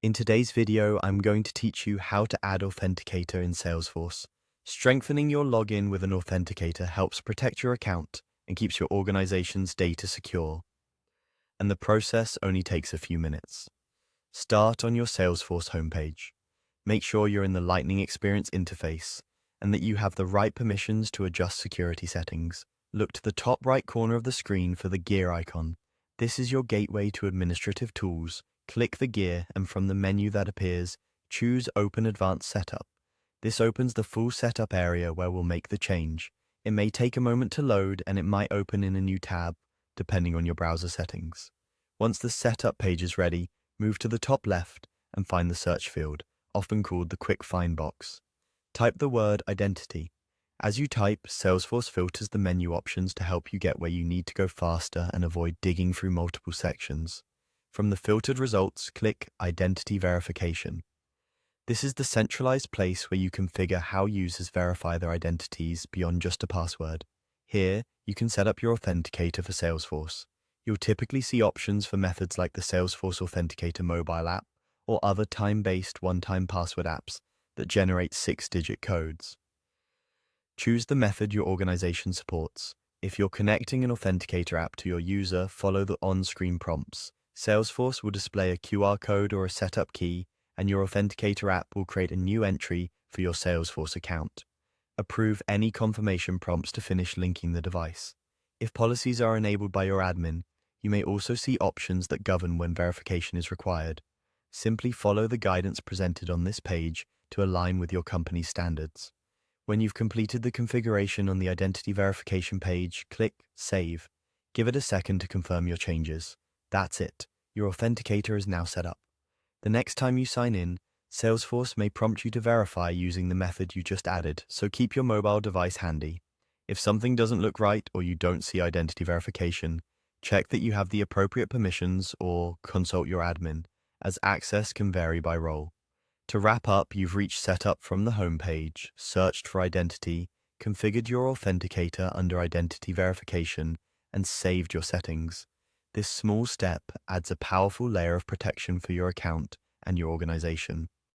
In today's video, I'm going to teach you how to add Authenticator in Salesforce. Strengthening your login with an Authenticator helps protect your account and keeps your organization's data secure. And the process only takes a few minutes. Start on your Salesforce homepage. Make sure you're in the Lightning Experience interface and that you have the right permissions to adjust security settings. Look to the top right corner of the screen for the gear icon. This is your gateway to administrative tools. Click the gear and from the menu that appears, choose Open Advanced Setup. This opens the full setup area where we'll make the change. It may take a moment to load and it might open in a new tab, depending on your browser settings. Once the setup page is ready, move to the top left and find the search field, often called the Quick Find box. Type the word Identity. As you type, Salesforce filters the menu options to help you get where you need to go faster and avoid digging through multiple sections. From the filtered results, click Identity Verification. This is the centralized place where you configure how users verify their identities beyond just a password. Here, you can set up your authenticator for Salesforce. You'll typically see options for methods like the Salesforce Authenticator mobile app or other time-based one-time password apps that generate 6-digit codes. Choose the method your organization supports. If you're connecting an authenticator app to your user, follow the on-screen prompts. Salesforce will display a QR code or a setup key, and your authenticator app will create a new entry for your Salesforce account. Approve any confirmation prompts to finish linking the device. If policies are enabled by your admin, you may also see options that govern when verification is required. Simply follow the guidance presented on this page to align with your company's standards. When you've completed the configuration on the identity verification page, click Save. Give it a second to confirm your changes. That's it. Your authenticator is now set up. The next time you sign in, Salesforce may prompt you to verify using the method you just added, so keep your mobile device handy. If something doesn't look right or you don't see identity verification, check that you have the appropriate permissions or consult your admin, as access can vary by role. To wrap up, you've reached Setup from the home page, searched for identity, configured your authenticator under identity verification, and saved your settings. This small step adds a powerful layer of protection for your account and your organization.